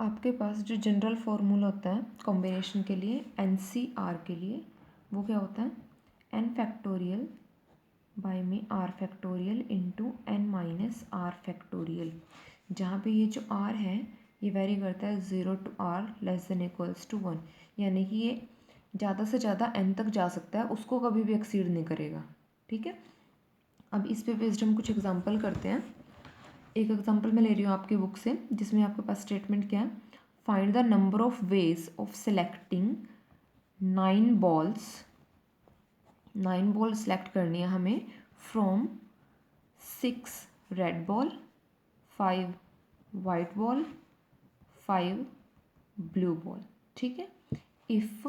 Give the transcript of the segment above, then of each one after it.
आपके पास जो general formula होता है कॉम्बिनेशन के लिए NCR के लिए, वो क्या होता है n फैक्टोरियल बाय में r factorial into n minus r factorial. जहाँ पे ये जो r है ये वेरी करता है 0 to r less than equals to 1, यानी कि ये ज़्यादा से ज़्यादा n तक जा सकता है, उसको कभी भी एक्सीड नहीं करेगा। ठीक है, अब इस पे बेस्ड हम कुछ एग्जांपल करते हैं। एक एग्जांपल मैं ले रही हूँ आपकी बुक से, जिसमें आपके पास स्टेटमेंट क्या है, find the number of ways of selecting 9 balls. 9 ball select करनी है हमें from 6 red ball, 5 white ball, 5 blue ball. ठीक है, if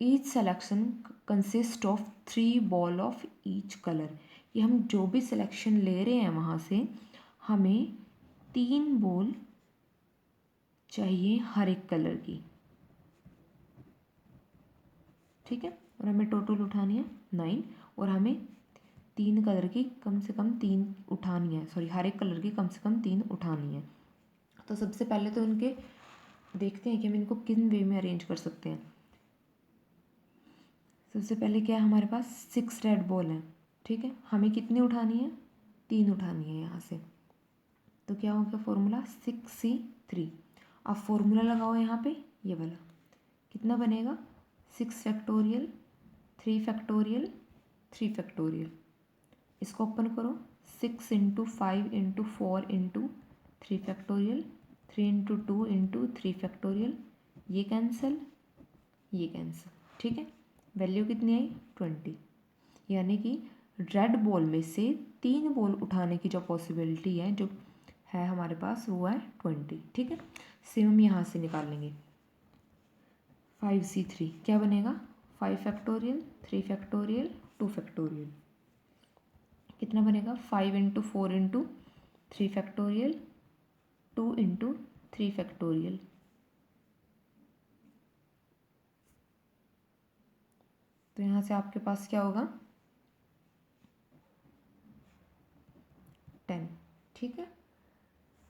each selection consist of 3 ball of each colour. ये हम जो भी सिलेक्शन ले रहे हैं वहाँ से हमें 3 बॉल चाहिए हर एक कलर की। ठीक है, और हमें टोटल उठानी है 9, और हमें 3 कलर की कम से कम 3 उठानी है, सॉरी हर एक कलर की कम से कम 3 उठानी है। तो सबसे पहले तो इनके देखते हैं कि हम इनको किन वे में अरेंज कर सकते हैं। सबसे पहले क्या है, हमारे पास 6 रेड बॉल हैं। ठीक है, हमें कितनी उठानी है, 3 उठानी है यहाँ से। तो क्या हो गया फॉर्मूला 6C3। अब फॉर्मूला लगाओ यहाँ पे, ये वाला कितना बनेगा 6 फैक्टोरियल 3 फैक्टोरियल 3 फैक्टोरियल। इसको ओपन करो, 6 into 5 into 4 into 3 factorial, 3 into 2 into 3 factorial, ये कैंसिल ये कैंसिल। ठीक है, वैल्यू कितनी आई 20, यानी कि रेड बॉल में से 3 बॉल उठाने की जो पॉसिबिलिटी है जो है हमारे पास वो है 20। ठीक है, सेम हम यहाँ से निकालेंगे 5C3 क्या बनेगा 5 फैक्टोरियल 3 फैक्टोरियल 2 फैक्टोरियल, कितना बनेगा 5 into 4 into 3 factorial 2 into 3 factorial. तो यहाँ से आपके पास क्या होगा 10। ठीक है,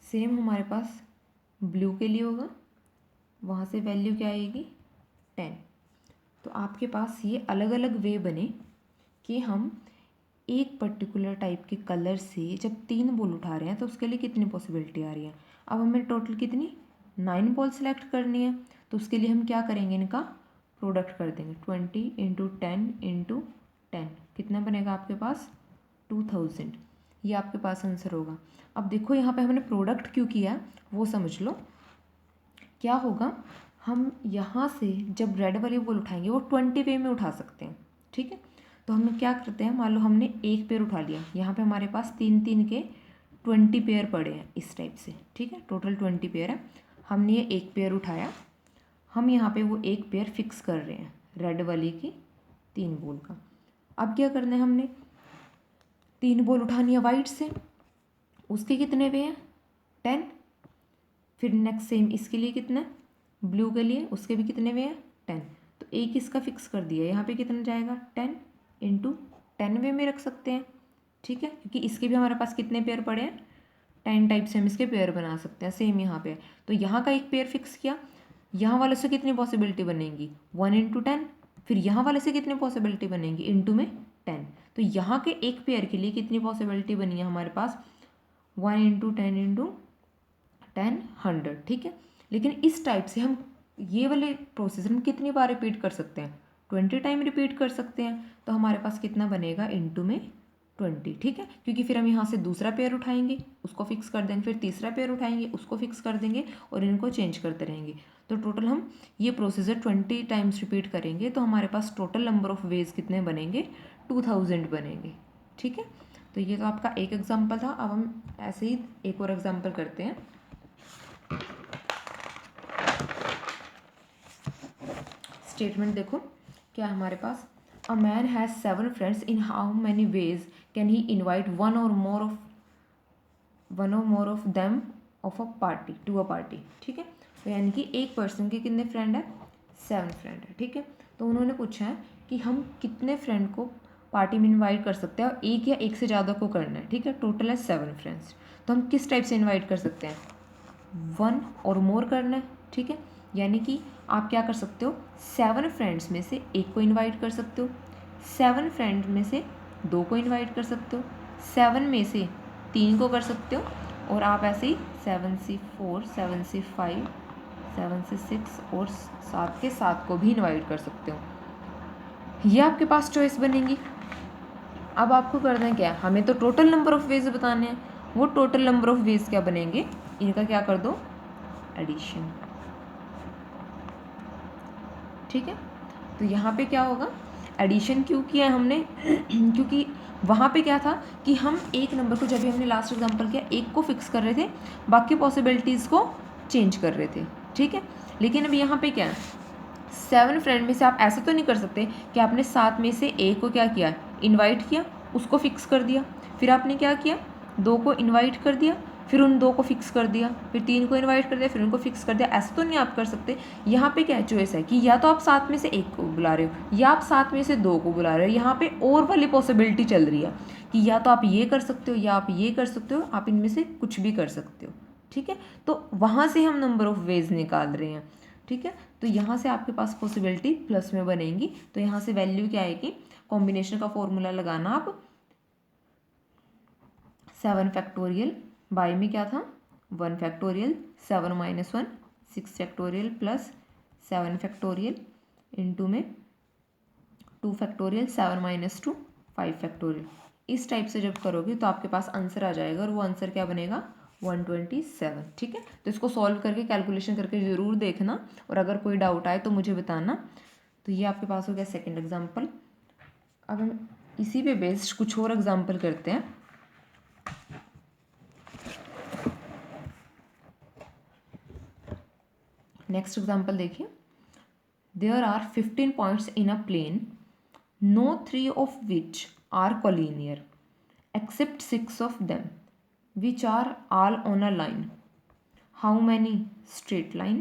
सेम हमारे पास ब्लू के लिए होगा, वहाँ से वैल्यू क्या आएगी 10। तो आपके पास ये अलग अलग वे बने कि हम एक पर्टिकुलर टाइप के कलर से जब 3 बॉल उठा रहे हैं तो उसके लिए कितनी पॉसिबिलिटी आ रही है। अब हमें टोटल कितनी 9 बॉल सेलेक्ट करनी है, तो उसके लिए हम क्या करेंगे, इनका प्रोडक्ट कर देंगे 20 इंटू 10 इंटू 10, कितना बनेगा आपके पास 2000। ये आपके पास आंसर होगा। अब देखो यहाँ पे हमने प्रोडक्ट क्यों किया वो समझ लो। क्या होगा, हम यहाँ से जब रेड वाली बॉल उठाएंगे वो 20 वे में उठा सकते हैं। ठीक है, तो हम क्या करते हैं, मान लो हमने एक पेयर उठा लिया, यहाँ पे हमारे पास 3 के 20 पेयर पड़े हैं इस टाइप से। ठीक है, टोटल 20 पेयर है, हमने ये एक पेयर उठाया, हम यहाँ पे वो एक पेयर फिक्स कर रहे हैं रेड वाली की 3 बॉल का। अब क्या करना है, हमने 3 बॉल उठानी है वाइट से, उसके कितने वे हैं 10। फिर नेक्स्ट सेम इसके लिए कितना ब्लू के लिए, उसके भी कितने वे हैं 10। तो एक इसका फिक्स कर दिया, यहाँ पे कितना जाएगा 10 इंटू 10 वे में रख सकते हैं। ठीक है, क्योंकि इसके भी हमारे पास कितने पेयर पड़े हैं 10 टाइप से हम इसके पेयर बना सकते हैं। सेम यहाँ पे, तो यहाँ का एक पेयर फिक्स किया, यहाँ वाले से कितनी पॉसिबिलिटी बनेगी 1 इंटू 10, फिर यहाँ वाले से कितनी पॉसिबिलिटी बनेगी इंटू में 10। तो यहाँ के एक पेयर के लिए कितनी पॉसिबिलिटी बनी है हमारे पास 1 इंटू 10 इंटू 10 100। ठीक है, लेकिन इस टाइप से हम ये वाले प्रोसेस हम कितनी बार रिपीट कर सकते हैं 20 टाइम रिपीट कर सकते हैं। तो हमारे पास कितना बनेगा इंटू में 20। ठीक है, क्योंकि फिर हम यहाँ से दूसरा पेयर उठाएंगे उसको फिक्स कर देंगे, फिर तीसरा पेयर उठाएंगे उसको फिक्स कर देंगे और इनको चेंज करते रहेंगे। तो टोटल हम ये प्रोसीजर 20 टाइम्स रिपीट करेंगे तो हमारे पास टोटल नंबर ऑफ वेज कितने बनेंगे 2000 बनेंगे। ठीक है, तो ये तो आपका एक एग्जाम्पल था। अब हम ऐसे ही एक और एग्जाम्पल करते हैं। स्टेटमेंट देखो क्या हमारे पास, a man has 7 friends, in how many ways can he invite one or more of them of a party to a party. ठीक है, तो यानी कि एक पर्सन के कितने फ्रेंड है 7 फ्रेंड है। ठीक है, तो उन्होंने पूछा है कि हम कितने फ्रेंड को पार्टी में इनवाइट कर सकते हैं और एक या एक से ज़्यादा को करना है। ठीक है, टोटल है 7 फ्रेंड्स, तो हम किस टाइप से इनवाइट कर सकते हैं, 1 और मोर करना है, ठीक है। यानी कि आप क्या कर सकते हो, 7 फ्रेंड्स में से एक को इनवाइट कर सकते हो, 7 फ्रेंड्स में से 2 को इनवाइट कर सकते हो, 7 में से 3 को कर सकते हो, और आप ऐसे ही 7 से 4, 7 से 5, 7 से 6 और 7 के 7 को भी इनवाइट कर सकते हो। ये आपके पास चॉइस बनेगी। अब आपको करना है क्या, हमें तो टोटल नंबर ऑफ वेज बताने हैं। वो टोटल नंबर ऑफ वेज क्या बनेंगे, इनका क्या कर दो, एडिशन, ठीक है। तो यहाँ पे क्या होगा, एडिशन क्यों किया है हमने क्योंकि वहाँ पे क्या था कि हम एक नंबर को, जब भी हमने लास्ट एग्जांपल किया, एक को फिक्स कर रहे थे, बाकी पॉसिबिलिटीज़ को चेंज कर रहे थे, ठीक है। लेकिन अब यहाँ पे क्या है, 7 फ्रेंड में से आप ऐसा तो नहीं कर सकते कि आपने 7 में से एक को क्या किया, इनवाइट किया, उसको फिक्स कर दिया, फिर आपने क्या किया, 2 को इनवाइट कर दिया, फिर उन 2 को फिक्स कर दिया, फिर 3 को इनवाइट कर दिया, फिर उनको फिक्स कर दिया। ऐसा तो नहीं आप कर सकते। यहाँ पे क्या चॉइस है कि या तो आप 7 में से एक को बुला रहे हो, या आप 7 में से 2 को बुला रहे हो। यहाँ पे और वाली पॉसिबिलिटी चल रही है कि या तो आप ये कर सकते हो, या आप ये कर सकते हो, आप इनमें से कुछ भी कर सकते हो, ठीक है। तो वहाँ से हम नंबर ऑफ वेज निकाल रहे हैं, ठीक है। तो यहाँ से आपके पास पॉसिबिलिटी प्लस में बनेगी। तो यहाँ से वैल्यू क्या आएगी, कॉम्बिनेशन का फॉर्मूला लगाना आप, 7 फैक्टोरियल, बाई में क्या था 1 factorial, 7 minus 1 6 factorial plus 7 factorial, into में 2 फैक्टोरियल, 7 माइनस 2 5 फैक्टोरियल। इस टाइप से जब करोगे तो आपके पास आंसर आ जाएगा, और वो आंसर क्या बनेगा, 127, ठीक है। तो इसको सॉल्व करके कैलकुलेशन करके ज़रूर देखना, और अगर कोई डाउट आए तो मुझे बताना। तो ये आपके पास हो गया सेकंड एग्जांपल। अब हम इसी पे बेस्ड कुछ और एग्जांपल करते हैं। नेक्स्ट एग्जांपल देखिए, there are 15 points in a plane, no 3 of which are collinear except 6 of them which are all on a line. How many straight line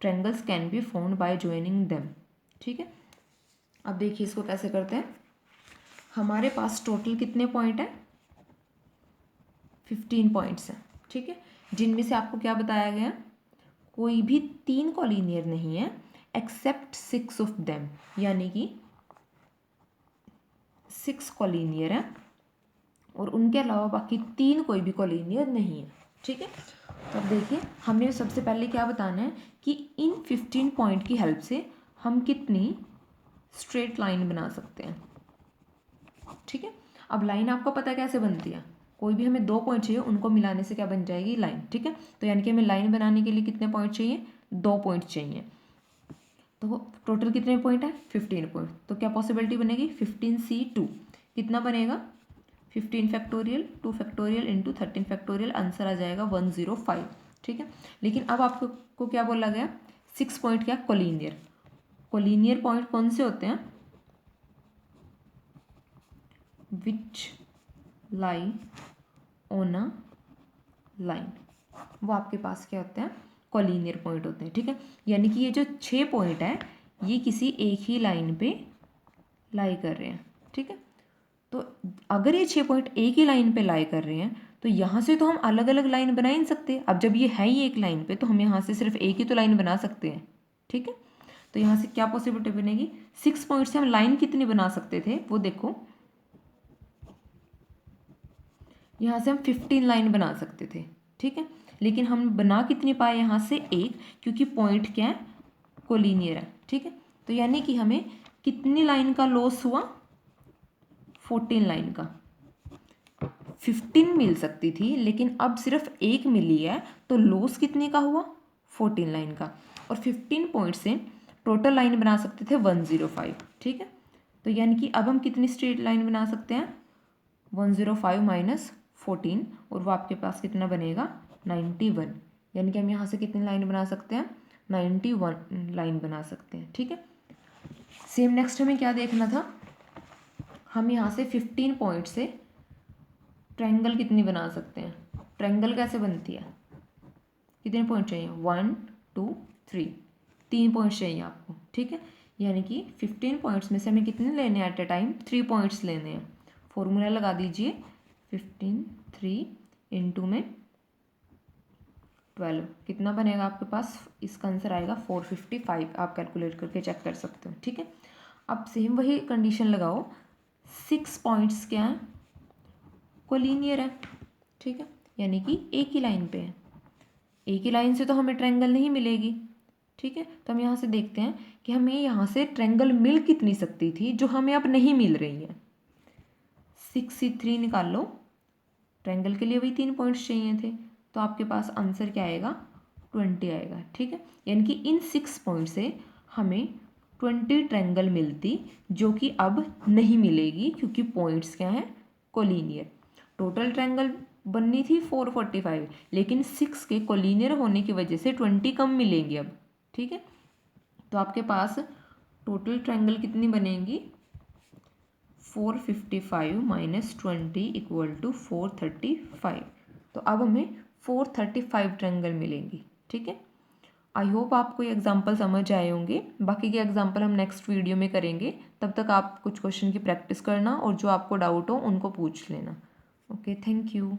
triangles can be formed by joining them? ठीक है। अब देखिए इसको कैसे करते हैं। हमारे पास total कितने पॉइंट हैं, 15 पॉइंट्स हैं, ठीक है। जिनमें से आपको क्या बताया गया, कोई भी 3 कॉलीनियर नहीं है एक्सेप्ट 6 ऑफ देम, यानी कि 6 कॉलीनियर है, और उनके अलावा बाकी 3 कोई भी कॉलीनियर नहीं है, ठीक है। तो अब देखिए, हमें सबसे पहले क्या बताना है कि इन 15 पॉइंट की हेल्प से हम कितनी स्ट्रेट लाइन बना सकते हैं, ठीक है। अब लाइन आपको पता है कैसे बनती है, कोई भी हमें 2 पॉइंट चाहिए, उनको मिलाने से क्या बन जाएगी, लाइन, ठीक है। तो यानी कि हमें लाइन बनाने के लिए कितने पॉइंट चाहिए, 2 पॉइंट चाहिए। तो टोटल कितने पॉइंट है, 15 पॉइंट। तो क्या पॉसिबिलिटी बनेगी, 15C2 कितना बनेगा, 15 factorial 2 factorial into 13 factorial, answer आ जाएगा 105, ठीक है। लेकिन अब आपको क्या बोला गया, 6 पॉइंट क्या, कोलिनियर। कोलिनियर पॉइंट कौन से होते हैं, विच लाई ऑन अ लाइन, वो आपके पास क्या होते हैं, कोलिनियर पॉइंट होते हैं, ठीक है। यानी कि ये जो 6 पॉइंट है ये किसी एक ही लाइन पे लाई कर रहे हैं, ठीक है। तो अगर ये 6 पॉइंट एक ही लाइन पे लाई कर रहे हैं तो यहाँ से तो हम अलग अलग लाइन बना ही नहीं सकते। अब जब ये है ही एक लाइन पे तो हम यहाँ से सिर्फ एक ही तो लाइन बना सकते हैं, ठीक है। तो यहाँ से क्या पॉसिबिलिटी बनेगी, 6 पॉइंट से हम लाइन कितनी बना सकते थे वो देखो, यहाँ से हम 15 लाइन बना सकते थे, ठीक है। लेकिन हम बना कितनी पाए यहाँ से एक, क्योंकि पॉइंट क्या है, कोलिनियर है, ठीक है। तो यानी कि हमें कितनी लाइन का लॉस हुआ, 14 लाइन का। 15 मिल सकती थी लेकिन अब सिर्फ एक मिली है, तो लॉस कितने का हुआ, 14 लाइन का। और 15 पॉइंट से टोटल लाइन बना सकते थे 105, ठीक है। तो यानी कि अब हम कितनी स्ट्रेट लाइन बना सकते हैं, 105 माइनस 14, और वो आपके पास कितना बनेगा, 91। यानी कि हम यहाँ से कितनी लाइन बना सकते हैं, 91 लाइन बना सकते हैं, ठीक है। सेम नेक्स्ट हमें क्या देखना था, हम यहाँ से 15 पॉइंट से ट्रायंगल कितनी बना सकते हैं, ट्रायंगल कैसे बनती है, कितने पॉइंट चाहिए, 1 2 3, 3 पॉइंट चाहिए आपको, ठीक है। यानी कि 15 पॉइंट्स में से हमें कितने लेने हैं एट ए टाइम, 3 पॉइंट्स लेने हैं। फॉर्मूला लगा दीजिए, 15 3 इंटू में 12 कितना बनेगा आपके पास, इसका आंसर आएगा 455। आप कैलकुलेट करके चेक कर सकते हो, ठीक है। अब सेम वही कंडीशन लगाओ, 6 पॉइंट्स क्या हैं, कोलिनियर है, ठीक है, यानी कि एक ही लाइन पे है। एक ही लाइन से तो हमें ट्रायंगल नहीं मिलेगी, ठीक है। तो हम यहाँ से देखते हैं कि हमें यहाँ से ट्रायंगल मिल कितनी सकती थी जो हमें अब नहीं मिल रही है। 6 से 3 निकाल लो, ट्रायंगल के लिए वही 3 पॉइंट्स चाहिए थे, तो आपके पास आंसर क्या आएगा, 20 आएगा, ठीक है। यानी कि इन 6 पॉइंट से हमें 20 ट्रायंगल मिलती, जो कि अब नहीं मिलेगी क्योंकि पॉइंट्स क्या हैं, कोलिनियर। टोटल ट्रायंगल बननी थी 445, लेकिन 6 के कोलिनियर होने की वजह से 20 कम मिलेंगे अब, ठीक है। तो आपके पास टोटल ट्रायंगल कितनी बनेगी, 455 माइनस 20 इक्वल टू 435। तो अब हमें 435 ट्रायंगल मिलेंगी, ठीक है। आई होप आपको ये एग्जाम्पल समझ आए होंगे। बाकी के एग्जाम्पल हम नेक्स्ट वीडियो में करेंगे। तब तक आप कुछ क्वेश्चन की प्रैक्टिस करना और जो आपको डाउट हो उनको पूछ लेना। Okay, thank you.